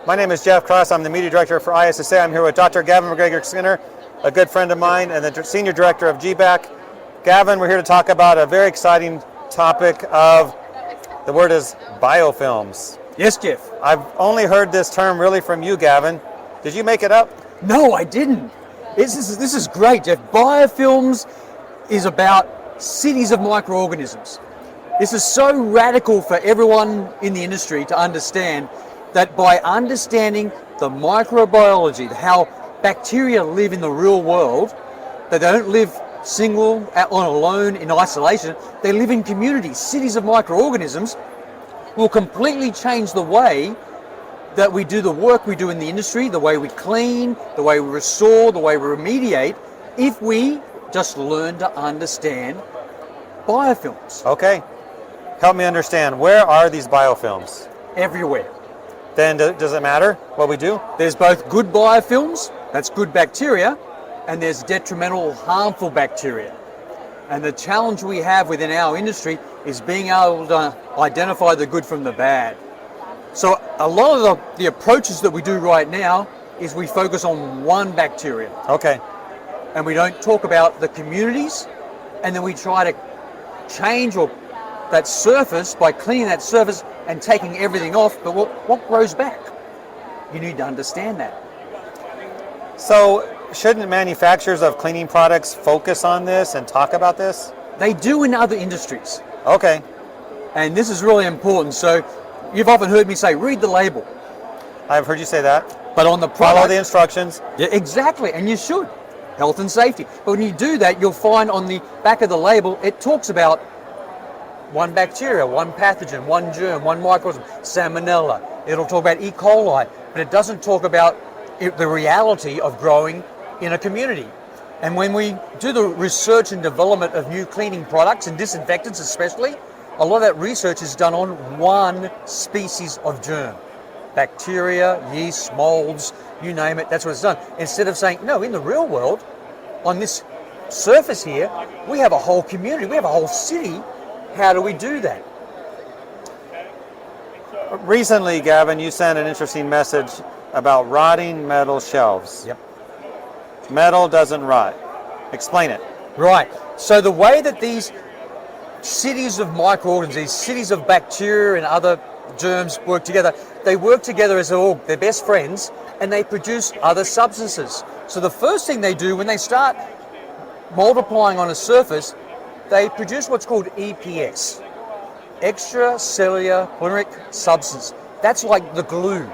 My name is Jeff Cross. I'm the Media Director for ISSA. I'm here with Dr. Gavin Macgregor-Skinner, a good friend of mine, and the Senior Director of GBAC. Gavin, we're here to talk about a very exciting topic of, the word is biofilms. Yes, Jeff. I've only heard this term really from you, Gavin. Did you make it up? No, I didn't. This is great, Jeff. Biofilms is about cities of microorganisms. This is so radical for everyone in the industry to understand that by understanding the microbiology, how bacteria live in the real world, that they don't live single, on alone, in isolation, they live in communities, cities of microorganisms, will completely change the way that we do the work we do in the industry, the way we clean, the way we restore, the way we remediate, if we just learn to understand biofilms. Okay. Help me understand. Where are these biofilms? Everywhere. Then does it matter what we do? There's both good biofilms, that's good bacteria, and there's detrimental, harmful bacteria. And the challenge we have within our industry is being able to identify the good from the bad. So a lot of the approaches that we do right now is we focus on one bacteria. Okay. And we don't talk about the communities, and then we try to change that surface by cleaning that surface and taking everything off, but what grows back? You need to understand that. So shouldn't manufacturers of cleaning products focus on this and talk about this? They do in other industries. Okay. And this is really important. So you've often heard me say, read the label. I've heard you say that. But on the product, follow the instructions. Yeah, exactly, and you should. Health and safety. But when you do that, you'll find on the back of the label, it talks about one bacteria, one pathogen, one germ, one microorganism, salmonella. It'll talk about E. coli, but it doesn't talk about the reality of growing in a community. And when we do the research and development of new cleaning products and disinfectants especially, a lot of that research is done on one species of germ. Bacteria, yeast, molds, you name it, that's what it's done. Instead of saying, no, in the real world, on this surface here, we have a whole community, we have a whole city. How do we do that? Recently, Gavin, you sent an interesting message about rotting metal shelves. Yep. Metal doesn't rot. Explain it. Right. So the way that these cities of microorganisms, these cities of bacteria and other germs work together, they work together as they're best friends, and they produce other substances. So the first thing they do when they start multiplying on a surface, they produce what's called EPS, extracellular polymeric substance. That's like the glue.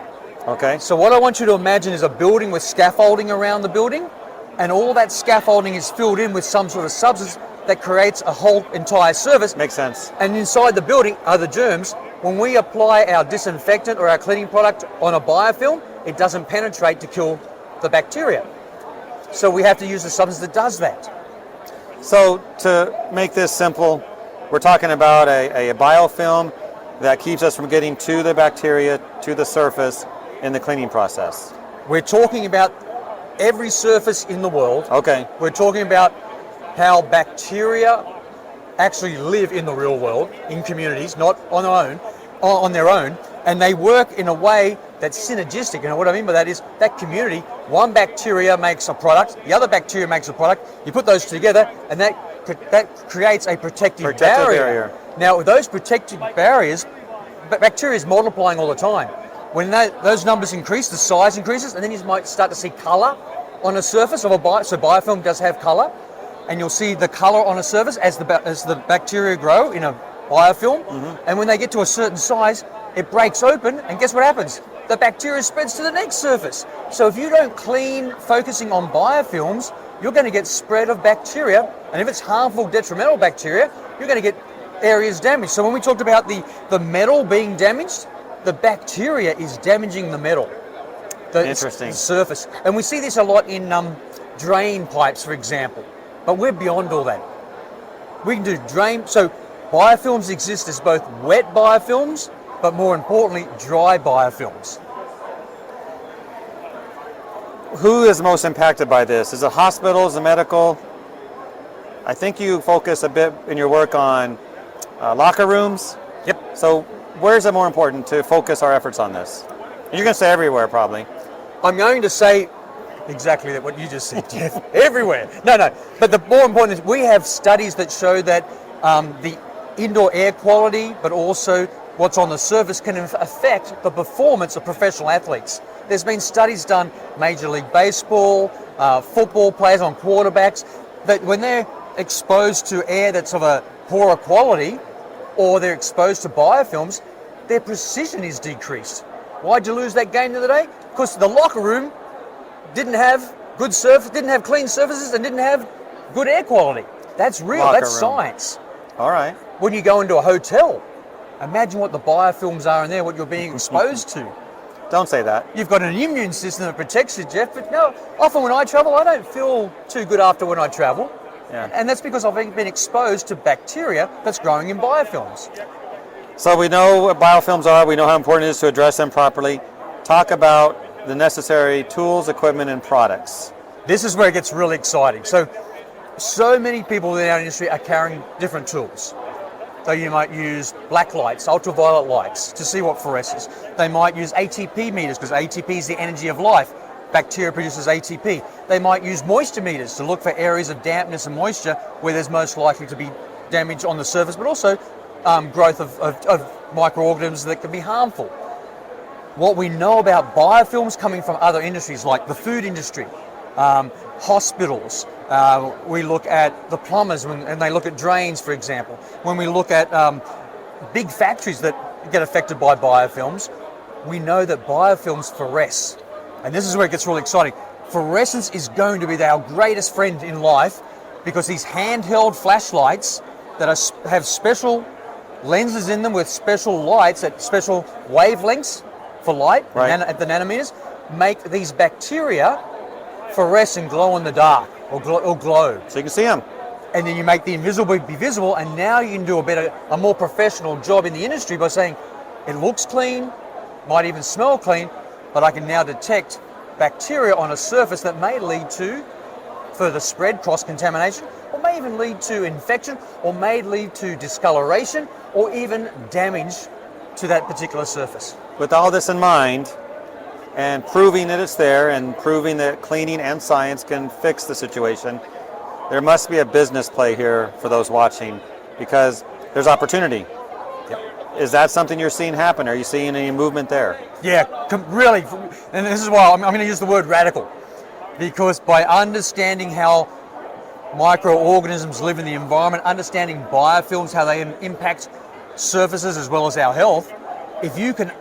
Okay. So what I want you to imagine is a building with scaffolding around the building, and all that scaffolding is filled in with some sort of substance that creates a whole entire surface. Makes sense. And inside the building are the germs. When we apply our disinfectant or our cleaning product on a biofilm, it doesn't penetrate to kill the bacteria. So we have to use a substance that does that. So to make this simple, we're talking about a biofilm that keeps us from getting to the bacteria, to the surface in the cleaning process. We're talking about every surface in the world. Okay. We're talking about how bacteria actually live in the real world, in communities, not on their own, and they work in a way that's synergistic. And what I mean by that is that community, one bacteria makes a product, the other bacteria makes a product, you put those together, and that creates a protective barrier. Now, with those protective barriers, bacteria is multiplying all the time. When those numbers increase, the size increases, and then you might start to see color on a surface of so biofilm does have color, and you'll see the color on a surface as the bacteria grow in a biofilm, and when they get to a certain size, it breaks open, and guess what happens? The bacteria spreads to the next surface. So if you don't clean focusing on biofilms, you're going to get spread of bacteria, and if it's harmful, detrimental bacteria, you're going to get areas damaged. So when we talked about the metal being damaged, the bacteria is damaging the metal, the surface. And we see this a lot in drain pipes, for example, but we're beyond all that. We can do drain, so biofilms exist as both wet biofilms, but more importantly, dry biofilms. Who is most impacted by this? Is it hospitals, the medical? I think you focus a bit in your work on locker rooms. Yep. So where is it more important to focus our efforts on this? You're going to say everywhere, probably. I'm going to say exactly what you just said, Jeff. Everywhere. No. But the more important is we have studies that show that the indoor air quality, but also what's on the surface, can affect the performance of professional athletes. There's been studies done, Major League Baseball, football players on quarterbacks, that when they're exposed to air that's of a poorer quality, or they're exposed to biofilms, their precision is decreased. Why'd you lose that game the other day? Because the locker room didn't have good surface, didn't have clean surfaces, and didn't have good air quality. That's real. Locker That's room. Science. All right. When you go into a hotel, imagine what the biofilms are in there, what you're being exposed to. Don't say that. You've got an immune system that protects you, Jeff, but no, often when I travel, I don't feel too good after when I travel. Yeah. And that's because I've been exposed to bacteria that's growing in biofilms. So we know what biofilms are. We know how important it is to address them properly. Talk about the necessary tools, equipment, and products. This is where it gets really exciting. So many people in our industry are carrying different tools. So you might use black lights, ultraviolet lights to see what fluoresces. They might use ATP meters because ATP is the energy of life. Bacteria produces ATP. They might use moisture meters to look for areas of dampness and moisture where there's most likely to be damage on the surface, but also growth of microorganisms that can be harmful. What we know about biofilms coming from other industries like the food industry, hospitals, we look at the plumbers and they look at drains, for example. When we look at big factories that get affected by biofilms, we know that biofilms fluoresce. And this is where it gets really exciting. Fluorescence is going to be our greatest friend in life because these handheld flashlights that have special lenses in them with special lights at special wavelengths for light, right, at the nanometers, make these bacteria fluoresce and glow in the dark or glow. So you can see them. And then you make the invisible be visible, and now you can do a more professional job in the industry by saying, it looks clean, might even smell clean, but I can now detect bacteria on a surface that may lead to further spread, cross-contamination, or may even lead to infection, or may lead to discoloration, or even damage to that particular surface. With all this in mind, and proving that it's there, and proving that cleaning and science can fix the situation, there must be a business play here for those watching, because there's opportunity. Is that something you're seeing happen? Are you seeing any movement there? Yeah, really, and this is why I'm going to use the word radical, because by understanding how microorganisms live in the environment, understanding biofilms, how they impact surfaces as well as our health, if you can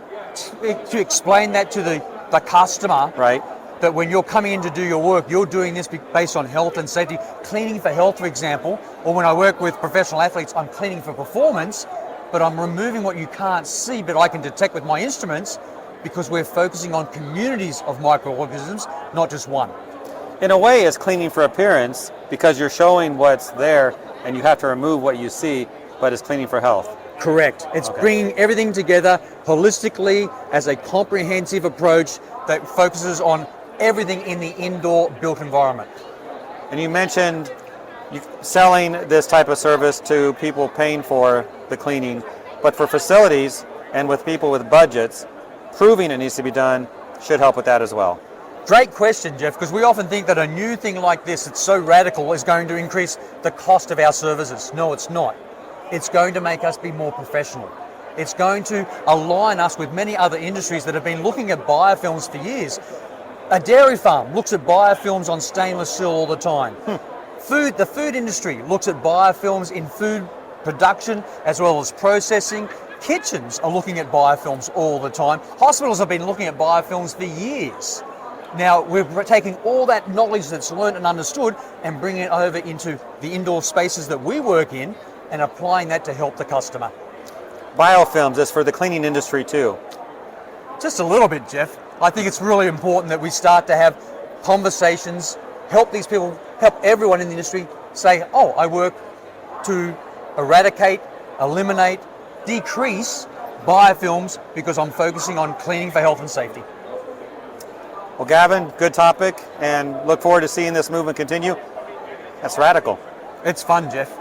to explain that to the customer, right, that when you're coming in to do your work, you're doing this based on health and safety, cleaning for health, for example, or when I work with professional athletes, I'm cleaning for performance, but I'm removing what you can't see, but I can detect with my instruments because we're focusing on communities of microorganisms, not just one. In a way, it's cleaning for appearance because you're showing what's there and you have to remove what you see, but it's cleaning for health. Correct. It's bringing everything together holistically as a comprehensive approach that focuses on everything in the indoor built environment. And you mentioned selling this type of service to people paying for the cleaning, but for facilities and with people with budgets, proving it needs to be done should help with that as well. Great question, Jeff, because we often think that a new thing like this that's so radical is going to increase the cost of our services. No, it's not. It's going to make us be more professional. It's going to align us with many other industries that have been looking at biofilms for years. A dairy farm looks at biofilms on stainless steel all the time. The food industry looks at biofilms in food production as well as processing. Kitchens are looking at biofilms all the time. Hospitals have been looking at biofilms for years. Now we're taking all that knowledge that's learned and understood and bringing it over into the indoor spaces that we work in and applying that to help the customer. Biofilms is for the cleaning industry too. Just a little bit, Jeff. I think it's really important that we start to have conversations, help these people, help everyone in the industry say, oh, I work to eradicate, eliminate, decrease biofilms because I'm focusing on cleaning for health and safety. Well, Gavin, good topic, and look forward to seeing this movement continue. That's radical. It's fun, Jeff.